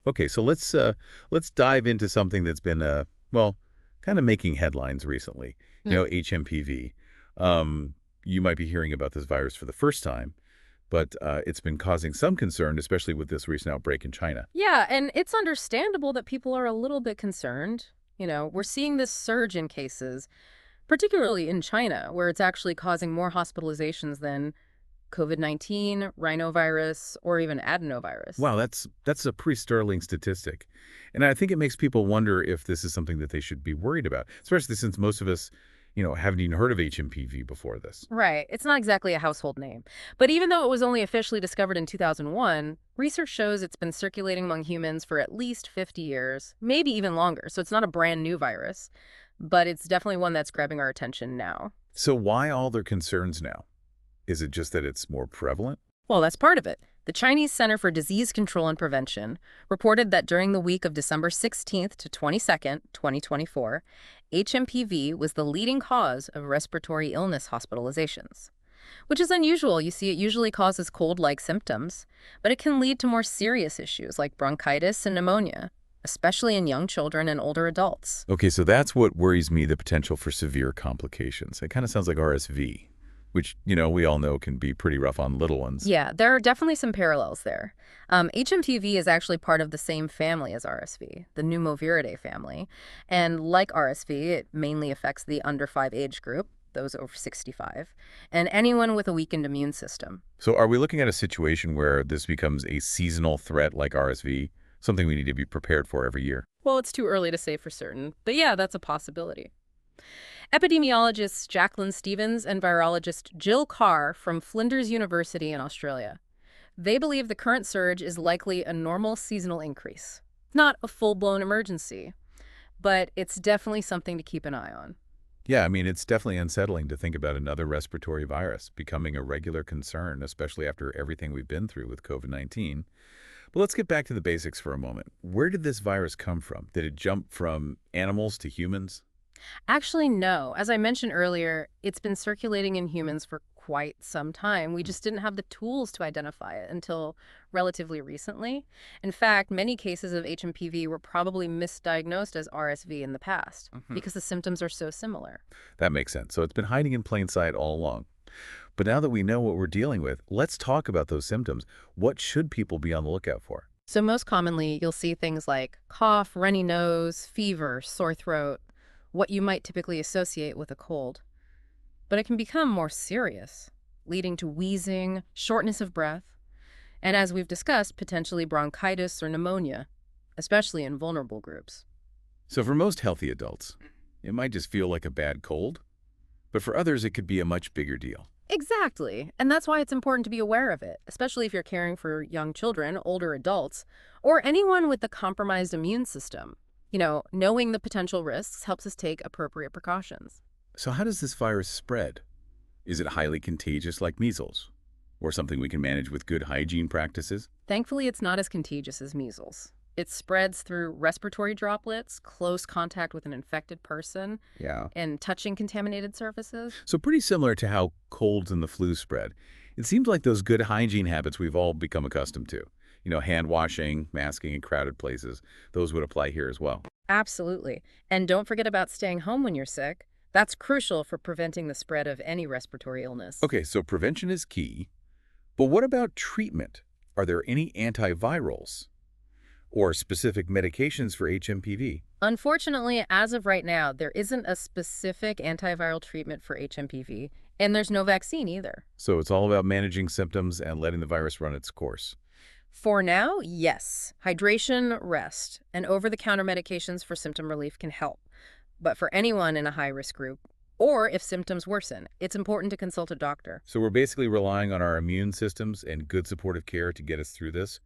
Okay, so let's dive into something that's been well, kind of making headlines recently. HMPV. You might be hearing about this virus for the first time, but it's been causing some concern, especially with this recent outbreak in China. Yeah, and it's understandable that people are a little bit concerned. We're seeing this surge in cases, particularly in China, where it's actually causing more hospitalizations than COVID-19, rhinovirus, or even adenovirus. Wow, that's a pretty sterling statistic, and I think it makes people wonder if this is something that they should be worried about, especially since most of us, haven't even heard of HMPV before this. Right. It's not exactly a household name. But even though it was only officially discovered in 2001, research shows it's been circulating among humans for at least 50 years, maybe even longer. So it's not a brand new virus, but it's definitely one that's grabbing our attention now. So why all their concerns now? Is it just that it's more prevalent? Well, that's part of it. The Chinese Center for Disease Control and Prevention reported that during the week of December 16th to 22nd, 2024, HMPV was the leading cause of respiratory illness hospitalizations, which is unusual. You see, it usually causes cold-like symptoms, but it can lead to more serious issues like bronchitis and pneumonia, especially in young children and older adults. Okay, so that's what worries me, the potential for severe complications. It kind of sounds like RSV, which, we all know can be pretty rough on little ones. Yeah, there are definitely some parallels there. HMPV is actually part of the same family as RSV, the Pneumoviridae family. And like RSV, it mainly affects the under 5 age group, those over 65, and anyone with a weakened immune system. So are we looking at a situation where this becomes a seasonal threat like RSV, something we need to be prepared for every year? Well, it's too early to say for certain, but yeah, that's a possibility. Epidemiologists Jacqueline Stevens and virologist Jill Carr from Flinders University in Australia. They believe the current surge is likely a normal seasonal increase. Not a full-blown emergency, but it's definitely something to keep an eye on. Yeah, I mean, it's definitely unsettling to think about another respiratory virus becoming a regular concern, especially after everything we've been through with COVID-19. But let's get back to the basics for a moment. Where did this virus come from? Did it jump from animals to humans? Actually, no. As I mentioned earlier, it's been circulating in humans for quite some time. We just didn't have the tools to identify it until relatively recently. In fact, many cases of HMPV were probably misdiagnosed as RSV in the past because the symptoms are so similar. That makes sense. So it's been hiding in plain sight all along. But now that we know what we're dealing with, let's talk about those symptoms. What should people be on the lookout for? So most commonly, you'll see things like cough, runny nose, fever, sore throat, what you might typically associate with a cold. But it can become more serious, leading to wheezing, shortness of breath, and as we've discussed, potentially bronchitis or pneumonia, especially in vulnerable groups. So for most healthy adults, it might just feel like a bad cold, but for others, it could be a much bigger deal. Exactly, and that's why it's important to be aware of it, especially if you're caring for young children, older adults, or anyone with a compromised immune system. Knowing the potential risks helps us take appropriate precautions. So how does this virus spread? Is it highly contagious like measles, or something we can manage with good hygiene practices? Thankfully, it's not as contagious as measles. It spreads through respiratory droplets, close contact with an infected person, Yeah. and touching contaminated surfaces. So pretty similar to how colds and the flu spread. It seems like those good hygiene habits we've all become accustomed to. Hand washing, masking in crowded places. Those would apply here as well. Absolutely. And don't forget about staying home when you're sick. That's crucial for preventing the spread of any respiratory illness. Okay, so prevention is key. But what about treatment? Are there any antivirals or specific medications for HMPV? Unfortunately, as of right now, there isn't a specific antiviral treatment for HMPV, and there's no vaccine either. So it's all about managing symptoms and letting the virus run its course. For now, yes. Hydration, rest, and over-the-counter medications for symptom relief can help. But for anyone in a high-risk group, or if symptoms worsen, it's important to consult a doctor. So we're basically relying on our immune systems and good supportive care to get us through this.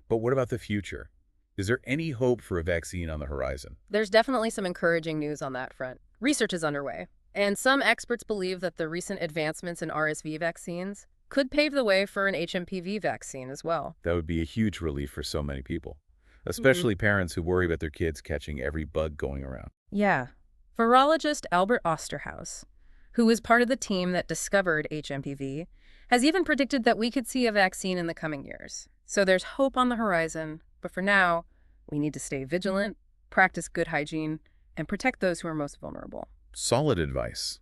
But what about the future? Is there any hope for a vaccine on the horizon? There's definitely some encouraging news on that front. Research is underway, and some experts believe that the recent advancements in RSV vaccines could pave the way for an HMPV vaccine as well. That would be a huge relief for so many people, especially parents who worry about their kids catching every bug going around. Yeah. Virologist Albert Osterhaus, who is part of the team that discovered HMPV, has even predicted that we could see a vaccine in the coming years. So there's hope on the horizon, but for now, We need to stay vigilant, practice good hygiene, and protect those who are most vulnerable. Solid advice.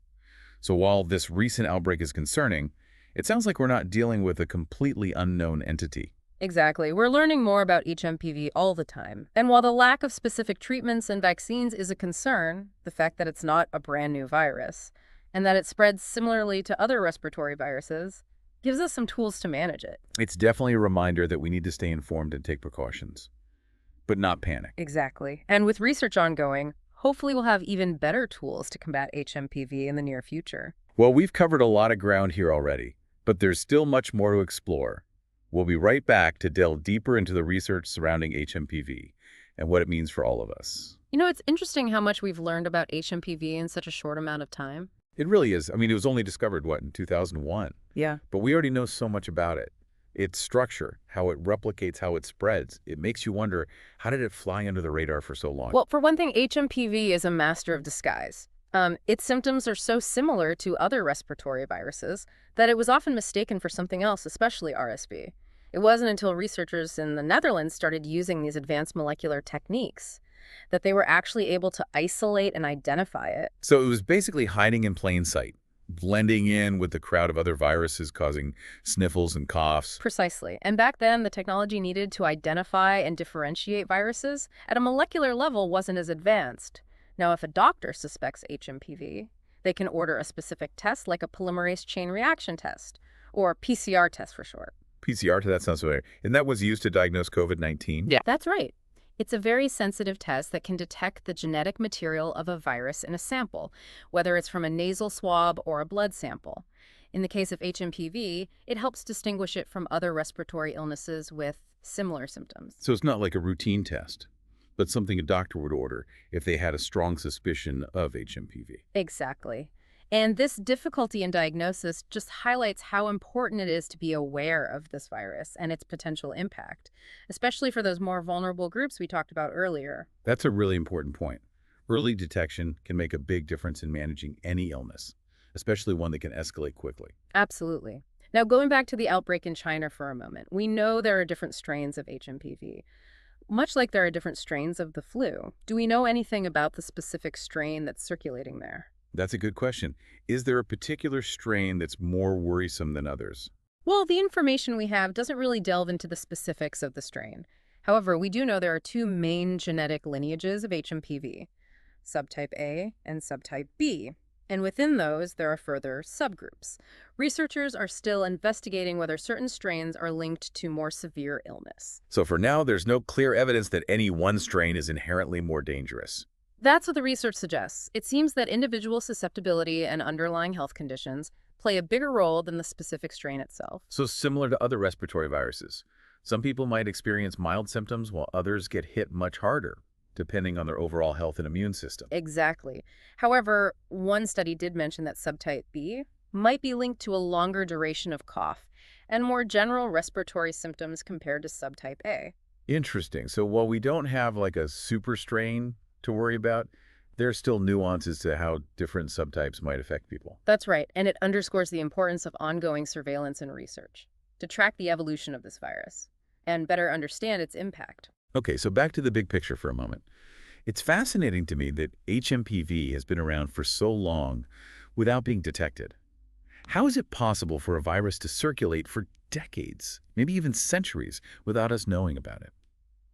So while this recent outbreak is concerning, it sounds like we're not dealing with a completely unknown entity. Exactly. We're learning more about HMPV all the time. And while the lack of specific treatments and vaccines is a concern, the fact that it's not a brand new virus and that it spreads similarly to other respiratory viruses gives us some tools to manage it. It's definitely a reminder that we need to stay informed and take precautions, but not panic. Exactly. And with research ongoing, hopefully we'll have even better tools to combat HMPV in the near future. Well, we've covered a lot of ground here already, but there's still much more to explore. We'll be right back to delve deeper into the research surrounding HMPV and what it means for all of us. You know, it's interesting how much we've learned about HMPV in such a short amount of time. It really is. I mean, it was only discovered, what, in 2001? Yeah. But we already know so much about it. Its structure, how it replicates, how it spreads. It makes you wonder, how did it fly under the radar for so long? Well, for one thing, HMPV is a master of disguise. Its symptoms are so similar to other respiratory viruses that it was often mistaken for something else, especially RSV. It wasn't until researchers in the Netherlands started using these advanced molecular techniques that they were actually able to isolate and identify it. So it was basically hiding in plain sight, blending in with the crowd of other viruses causing sniffles and coughs. Precisely. And back then, the technology needed to identify and differentiate viruses at a molecular level wasn't as advanced. Now, if a doctor suspects HMPV, they can order a specific test like a polymerase chain reaction test, or PCR test for short. PCR, that sounds familiar. And that was used to diagnose COVID-19? Yeah. That's right. It's a very sensitive test that can detect the genetic material of a virus in a sample, whether it's from a nasal swab or a blood sample. In the case of HMPV, it helps distinguish it from other respiratory illnesses with similar symptoms. So it's not like a routine test, but something a doctor would order if they had a strong suspicion of HMPV. Exactly. And this difficulty in diagnosis just highlights how important it is to be aware of this virus and its potential impact, especially for those more vulnerable groups we talked about earlier. That's a really important point. Early detection can make a big difference in managing any illness, especially one that can escalate quickly. Absolutely. Now, going back to the outbreak in China for a moment, we know there are different strains of HMPV, much like there are different strains of the flu. Do we know anything about the specific strain that's circulating there? That's a good question. Is there a particular strain that's more worrisome than others? Well, the information we have doesn't really delve into the specifics of the strain. However, we do know there are two main genetic lineages of HMPV, subtype A and subtype B. And within those, there are further subgroups. Researchers are still investigating whether certain strains are linked to more severe illness. So for now, there's no clear evidence that any one strain is inherently more dangerous. That's what the research suggests. It seems that individual susceptibility and underlying health conditions play a bigger role than the specific strain itself. So similar to other respiratory viruses, some people might experience mild symptoms while others get hit much harder, depending on their overall health and immune system. Exactly. However, one study did mention that subtype B might be linked to a longer duration of cough and more general respiratory symptoms compared to subtype A. Interesting. So while we don't have like a super strain to worry about, there's still nuances to how different subtypes might affect people. That's right, and it underscores the importance of ongoing surveillance and research to track the evolution of this virus and better understand its impact. Okay, so back to the big picture for a moment. It's fascinating to me that HMPV has been around for so long without being detected. How is it possible for a virus to circulate for decades, maybe even centuries, without us knowing about it?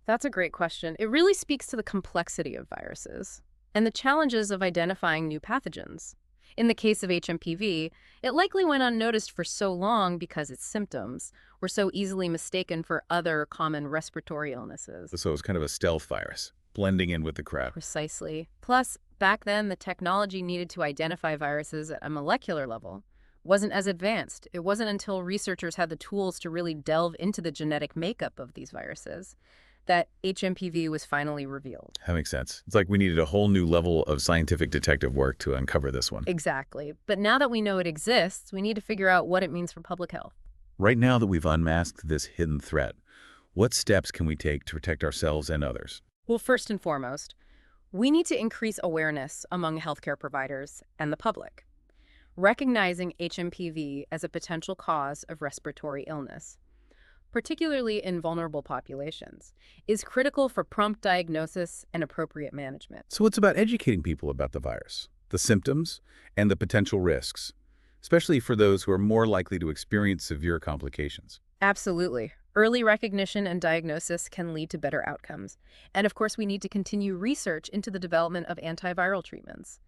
That's a great question. It really speaks to the complexity of viruses and the challenges of identifying new pathogens. In the case of HMPV, it likely went unnoticed for so long because its symptoms were so easily mistaken for other common respiratory illnesses. So it's kind of a stealth virus, blending in with the crowd. Precisely. Plus, back then, the technology needed to identify viruses at a molecular level wasn't as advanced. It wasn't until researchers had the tools to really delve into the genetic makeup of these viruses that HMPV was finally revealed. That makes sense. It's like we needed a whole new level of scientific detective work to uncover this one. Exactly. But now that we know it exists, we need to figure out what it means for public health. Right now that we've unmasked this hidden threat, what steps can we take to protect ourselves and others? Well, first and foremost, we need to increase awareness among healthcare providers and the public, recognizing HMPV as a potential cause of respiratory illness. particularly in vulnerable populations, is critical for prompt diagnosis and appropriate management. So it's about educating people about the virus, the symptoms, and the potential risks, especially for those who are more likely to experience severe complications. Absolutely. Early recognition and diagnosis can lead to better outcomes. And of course, we need to continue research into the development of antiviral treatments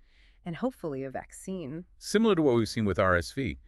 and hopefully a vaccine. Similar to what we've seen with RSV,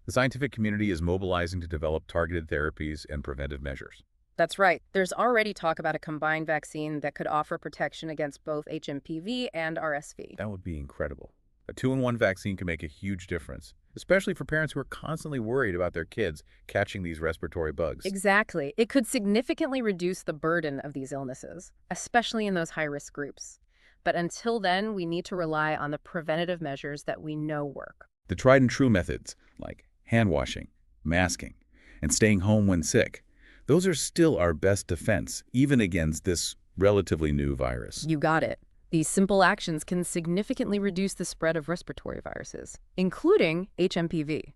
the scientific community is mobilizing to develop targeted therapies and preventive measures. That's right. There's already talk about a combined vaccine that could offer protection against both HMPV and RSV. That would be incredible. A two-in-one vaccine can make a huge difference, especially for parents who are constantly worried about their kids catching these respiratory bugs. Exactly. It could significantly reduce the burden of these illnesses, especially in those high-risk groups. But until then, we need to rely on the preventative measures that we know work. The tried and true methods, like hand washing, masking, and staying home when sick, those are still our best defense, even against this relatively new virus. You got it. These simple actions can significantly reduce the spread of respiratory viruses, including HMPV.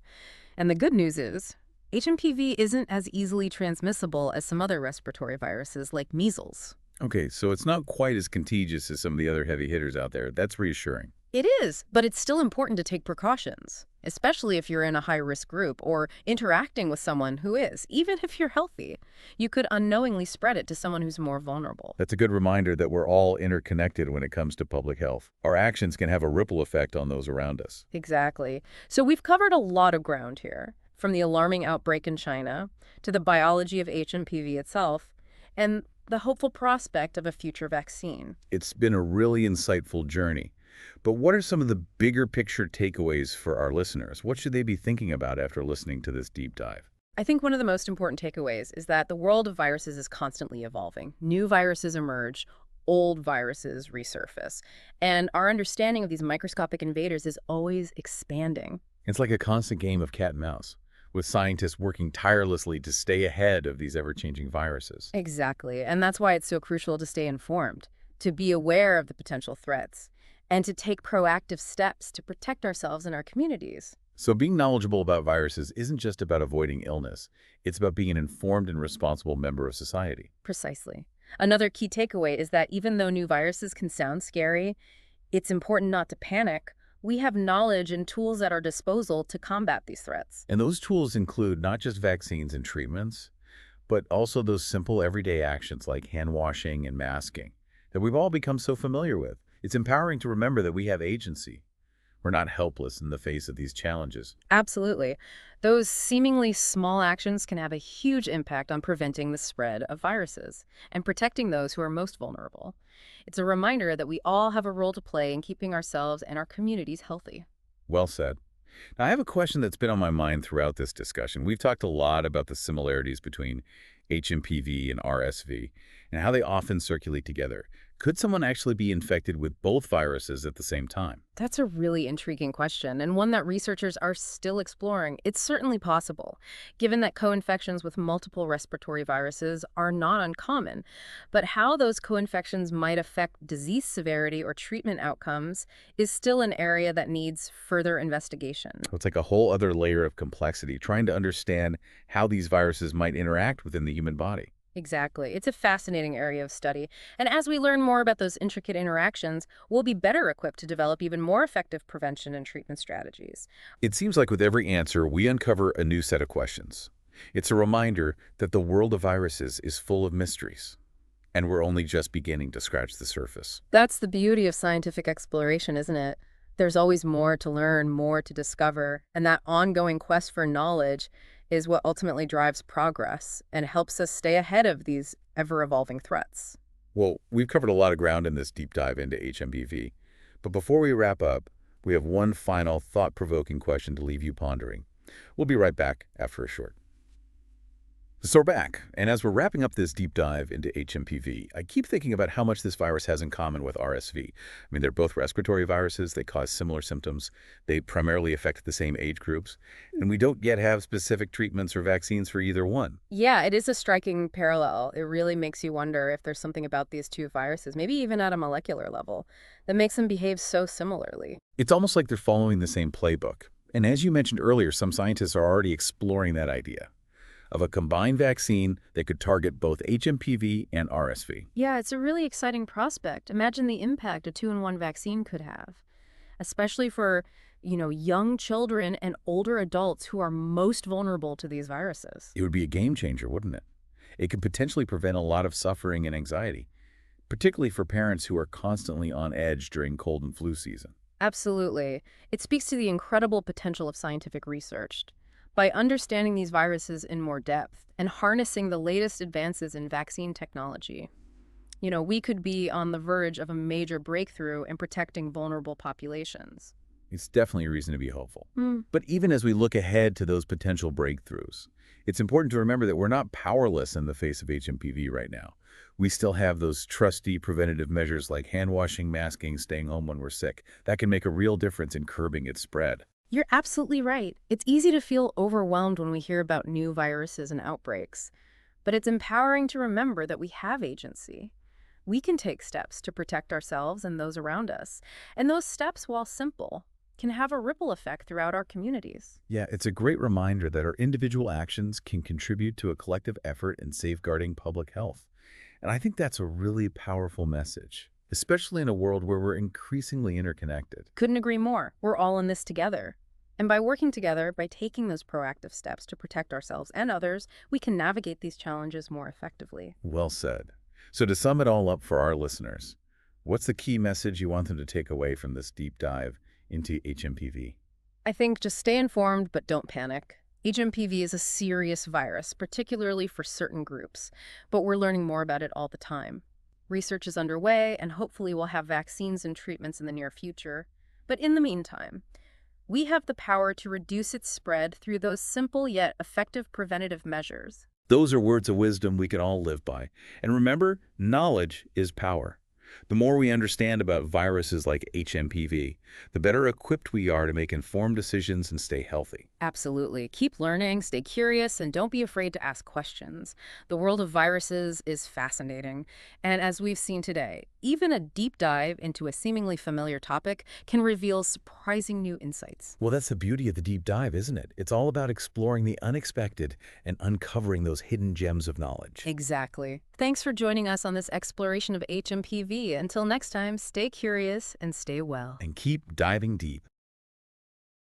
And the good news is, HMPV isn't as easily transmissible as some other respiratory viruses like measles. Okay, so it's not quite as contagious as some of the other heavy hitters out there. That's reassuring. It is, but it's still important to take precautions, especially if you're in a high-risk group or interacting with someone who is, even if you're healthy. You could unknowingly spread it to someone who's more vulnerable. That's a good reminder that we're all interconnected when it comes to public health. Our actions can have a ripple effect on those around us. Exactly. So we've covered a lot of ground here, from the alarming outbreak in China to the biology of HMPV itself, and the hopeful prospect of a future vaccine. It's been a really insightful journey. But what are some of the bigger picture takeaways for our listeners? What should they be thinking about after listening to this deep dive? I think one of the most important takeaways is that the world of viruses is constantly evolving. New viruses emerge, old viruses resurface, and our understanding of these microscopic invaders is always expanding. It's like a constant game of cat and mouse, with scientists working tirelessly to stay ahead of these ever-changing viruses. Exactly, and that's why it's so crucial to stay informed, to be aware of the potential threats, and to take proactive steps to protect ourselves and our communities. So being knowledgeable about viruses isn't just about avoiding illness. It's about being an informed and responsible member of society. Precisely. Another key takeaway is that even though new viruses can sound scary, it's important not to panic. We have knowledge and tools at our disposal to combat these threats. And those tools include not just vaccines and treatments, but also those simple everyday actions like hand washing and masking that we've all become so familiar with. It's empowering to remember that we have agency. We're not helpless in the face of these challenges. Absolutely. Those seemingly small actions can have a huge impact on preventing the spread of viruses and protecting those who are most vulnerable. It's a reminder that we all have a role to play in keeping ourselves and our communities healthy. Well said. Now, I have a question that's been on my mind throughout this discussion. We've talked a lot about the similarities between HMPV and RSV and how they often circulate together. Could someone actually be infected with both viruses at the same time? That's a really intriguing question, and one that researchers are still exploring. It's certainly possible, given that co-infections with multiple respiratory viruses are not uncommon. But how those co-infections might affect disease severity or treatment outcomes is still an area that needs further investigation. It's like a whole other layer of complexity, trying to understand how these viruses might interact within the human body. Exactly. It's a fascinating area of study. And as we learn more about those intricate interactions, we'll be better equipped to develop even more effective prevention and treatment strategies. It seems like with every answer, we uncover a new set of questions. It's a reminder that the world of viruses is full of mysteries, and we're only just beginning to scratch the surface. That's the beauty of scientific exploration, isn't it? There's always more to learn, more to discover, and that ongoing quest for knowledge is what ultimately drives progress and helps us stay ahead of these ever-evolving threats. Well, we've covered a lot of ground in this deep dive into HMPV, but before we wrap up, we have one final thought-provoking question to leave you pondering. We'll be right back after a short. So we're back, and as we're wrapping up this deep dive into HMPV, I keep thinking about how much this virus has in common with RSV. I mean, they're both respiratory viruses, they cause similar symptoms, they primarily affect the same age groups, and we don't yet have specific treatments or vaccines for either one. Yeah, it is a striking parallel. It really makes you wonder if there's something about these two viruses, maybe even at a molecular level, that makes them behave so similarly. It's almost like they're following the same playbook. And as you mentioned earlier, some scientists are already exploring that idea. of a combined vaccine that could target both HMPV and RSV. Yeah, it's a really exciting prospect. Imagine the impact a two-in-one vaccine could have, especially for, young children and older adults who are most vulnerable to these viruses. It would be a game changer, wouldn't it? It could potentially prevent a lot of suffering and anxiety, particularly for parents who are constantly on edge during cold and flu season. Absolutely. It speaks to the incredible potential of scientific research. By understanding these viruses in more depth and harnessing the latest advances in vaccine technology, we could be on the verge of a major breakthrough in protecting vulnerable populations. It's definitely a reason to be hopeful. Hmm. But even as we look ahead to those potential breakthroughs, it's important to remember that we're not powerless in the face of HMPV right now. We still have those trusty preventative measures like hand washing, masking, staying home when we're sick. That can make a real difference in curbing its spread. You're absolutely right. It's easy to feel overwhelmed when we hear about new viruses and outbreaks, but it's empowering to remember that we have agency. We can take steps to protect ourselves and those around us, and those steps, while simple, can have a ripple effect throughout our communities. Yeah, it's a great reminder that our individual actions can contribute to a collective effort in safeguarding public health. And I think that's a really powerful message, especially in a world where we're increasingly interconnected. Couldn't agree more. We're all in this together. And by working together, by taking those proactive steps to protect ourselves and others, we can navigate these challenges more effectively. Well said. So to sum it all up for our listeners, what's the key message you want them to take away from this deep dive into HMPV? I think just stay informed, but don't panic. HMPV is a serious virus, particularly for certain groups, but we're learning more about it all the time. Research is underway, and hopefully we'll have vaccines and treatments in the near future. But in the meantime, we have the power to reduce its spread through those simple yet effective preventative measures. Those are words of wisdom we can all live by. And remember, knowledge is power. The more we understand about viruses like HMPV, the better equipped we are to make informed decisions and stay healthy. Absolutely. Keep learning, stay curious, and don't be afraid to ask questions. The world of viruses is fascinating. And as we've seen today, even a deep dive into a seemingly familiar topic can reveal surprising new insights. Well, that's the beauty of the deep dive, isn't it? It's all about exploring the unexpected and uncovering those hidden gems of knowledge. Exactly. Thanks for joining us on this exploration of HMPV. Until next time, stay curious and stay well. And keep diving deep.